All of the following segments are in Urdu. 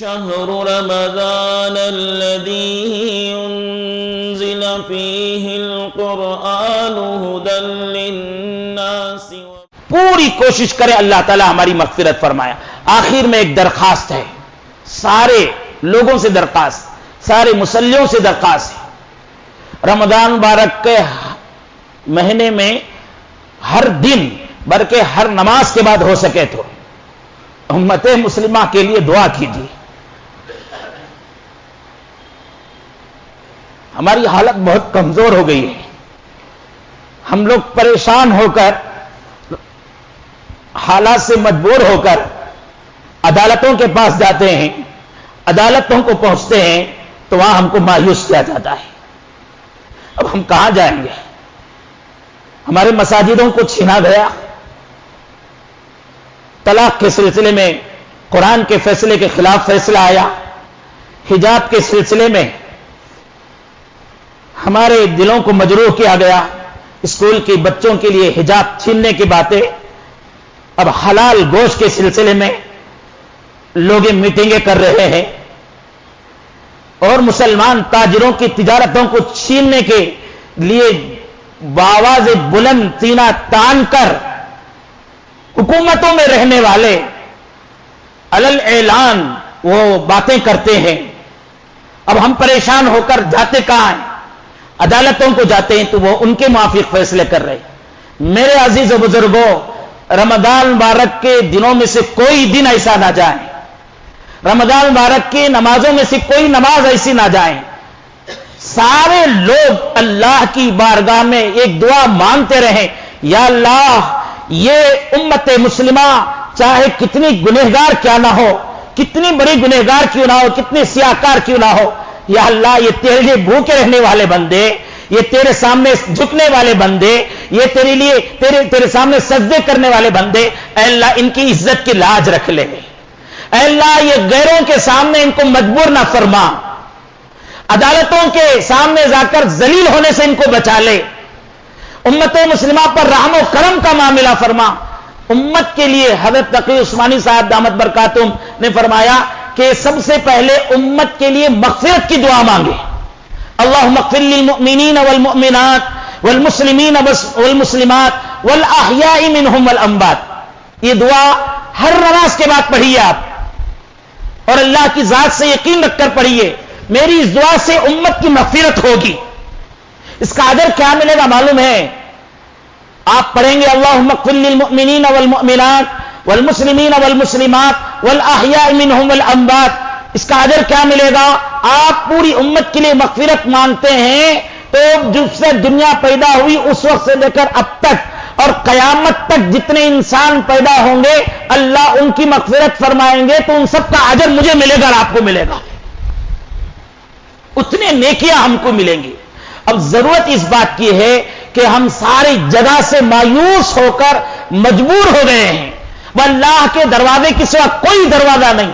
شهر رمضان الذي أنزل فيه القرآن هدى للناس. پوری کوشش کرے اللہ تعالیٰ ہماری مغفرت فرمایا. آخر میں ایک درخواست ہے، سارے لوگوں سے درخواست، سارے مسلیوں سے درخواست ہے. رمضان مبارک کے مہینے میں ہر دن بلکہ ہر نماز کے بعد ہو سکے تو امت مسلمہ کے لیے دعا کیجیے. ہماری حالت بہت کمزور ہو گئی ہے. ہم لوگ پریشان ہو کر، حالات سے مجبور ہو کر عدالتوں کے پاس جاتے ہیں، عدالتوں کو پہنچتے ہیں تو وہاں ہم کو مایوس کیا جاتا ہے. اب ہم کہاں جائیں گے؟ ہمارے مساجدوں کو چھینا گیا. طلاق کے سلسلے میں قرآن کے فیصلے کے خلاف فیصلہ آیا. حجاب کے سلسلے میں ہمارے دلوں کو مجروح کیا گیا. اسکول کے بچوں کے لیے حجاب چھیننے کی باتیں. اب حلال گوشت کے سلسلے میں لوگ میٹنگیں کر رہے ہیں اور مسلمان تاجروں کی تجارتوں کو چھیننے کے لیے بآواز بلند سینہ تان کر حکومتوں میں رہنے والے علل اعلان وہ باتیں کرتے ہیں. اب ہم پریشان ہو کر جاتے کہاں ہیں؟ عدالتوں کو جاتے ہیں تو وہ ان کے موافق فیصلے کر رہے. میرے عزیز و بزرگوں، رمضان مبارک کے دنوں میں سے کوئی دن ایسا نہ جائے، رمضان مبارک کی نمازوں میں سے کوئی نماز ایسی نہ جائے، سارے لوگ اللہ کی بارگاہ میں ایک دعا مانگتے رہیں، یا اللہ یہ امت مسلمہ چاہے کتنی گنہگار کیا نہ ہو، کتنی بڑی گنہگار کیوں نہ ہو، کتنی سیاہکار کیوں نہ ہو، یا اللہ یہ تیرے لیے بھوکے رہنے والے بندے، یہ تیرے سامنے جھکنے والے بندے، یہ تیرے لیے تیرے سامنے سجدے کرنے والے بندے، اے اللہ ان کی عزت کی لاج رکھ لے. اے اللہ یہ غیروں کے سامنے ان کو مجبور نہ فرما، عدالتوں کے سامنے جا کر ذلیل ہونے سے ان کو بچا لے. امت مسلمہ پر رحم و کرم کا معاملہ فرما. امت کے لیے حضرت تقی عثمانی صاحب دامت برکاتہم نے فرمایا کہ سب سے پہلے امت کے لیے مغفرت کی دعا مانگے. اللہم اغفر للمؤمنین والمؤمنات والمسلمین والمسلمات والاحیاء منہم والاموات. یہ دعا ہر نماز کے بعد پڑھیے آپ، اور اللہ کی ذات سے یقین رکھ کر پڑھیے میری اس دعا سے امت کی مغفرت ہوگی. اس کا اجر کیا ملے گا معلوم ہے؟ آپ پڑھیں گے اللہم اغفر للمؤمنین والمؤمنات والمسلمین والمسلمات والاحیاء منہم والاموات. اس کا اجر کیا ملے گا؟ آپ پوری امت کے لیے مغفرت مانگتے ہیں تو جب سے دنیا پیدا ہوئی اس وقت سے لے کر اب تک اور قیامت تک جتنے انسان پیدا ہوں گے اللہ ان کی مغفرت فرمائیں گے تو ان سب کا اجر مجھے ملے گا اور آپ کو ملے گا. اتنے نیکیاں ہم کو ملیں گی. اب ضرورت اس بات کی ہے کہ ہم ساری جگہ سے مایوس ہو کر مجبور ہو گئے ہیں. وہ اللہ کے دروازے کے سوا کوئی دروازہ نہیں.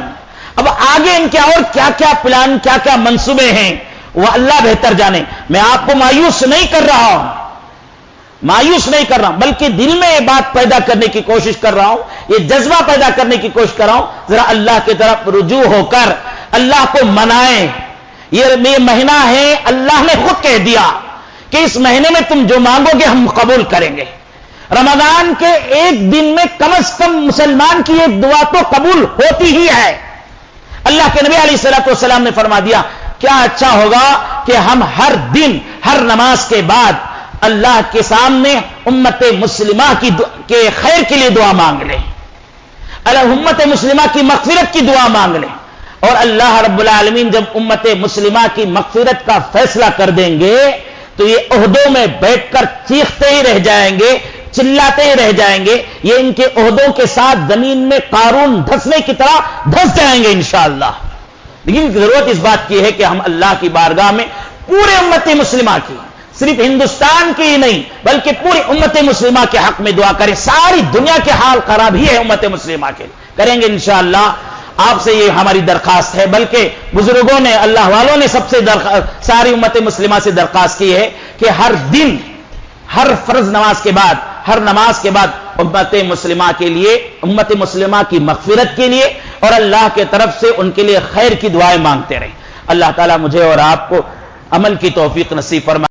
اب آگے ان کے اور کیا کیا پلان، کیا کیا منصوبے ہیں وہ اللہ بہتر جانے. میں آپ کو مایوس نہیں کر رہا ہوں، مایوس نہیں کر رہا ہوں، بلکہ دل میں یہ بات پیدا کرنے کی کوشش کر رہا ہوں، یہ جذبہ پیدا کرنے کی کوشش کر رہا ہوں ذرا اللہ کی طرف رجوع ہو کر اللہ کو منائیں. یہ مہینہ ہے، اللہ نے خود کہہ دیا کہ اس مہینے میں تم جو مانگو گے ہم قبول کریں گے. رمضان کے ایک دن میں کم از کم مسلمان کی ایک دعا تو قبول ہوتی ہی ہے. اللہ کے نبی علیہ الصلوۃ والسلام نے فرما دیا کیا اچھا ہوگا کہ ہم ہر دن ہر نماز کے بعد اللہ کے سامنے امت مسلمہ کے خیر کے لیے دعا مانگ لیں، امت مسلمہ کی مغفرت کی دعا مانگ لیں. اور اللہ رب العالمین جب امت مسلمہ کی مغفرت کا فیصلہ کر دیں گے تو یہ عہدوں میں بیٹھ کر چیختے ہی رہ جائیں گے، چلاتے ہی رہ جائیں گے. یہ ان کے عہدوں کے ساتھ زمین میں قارون دھسنے کی طرح دھس جائیں گے انشاءاللہ. لیکن ضرورت اس بات کی ہے کہ ہم اللہ کی بارگاہ میں پورے امت مسلمہ کی، صرف ہندوستان کی ہی نہیں بلکہ پوری امت مسلمہ کے حق میں دعا کریں. ساری دنیا کے حال خراب ہی ہے امت مسلمہ کے، کریں گے انشاءاللہ. آپ سے یہ ہماری درخواست ہے، بلکہ بزرگوں نے، اللہ والوں نے سب سے ساری امت مسلمہ سے درخواست کی ہے کہ ہر دن، ہر فرض نماز کے بعد، ہر نماز کے بعد امت مسلمہ کے لیے، امت مسلمہ کی مغفرت کے لیے اور اللہ کے طرف سے ان کے لیے خیر کی دعائیں مانگتے رہیں۔ اللہ تعالیٰ مجھے اور آپ کو عمل کی توفیق نصیب فرمائے۔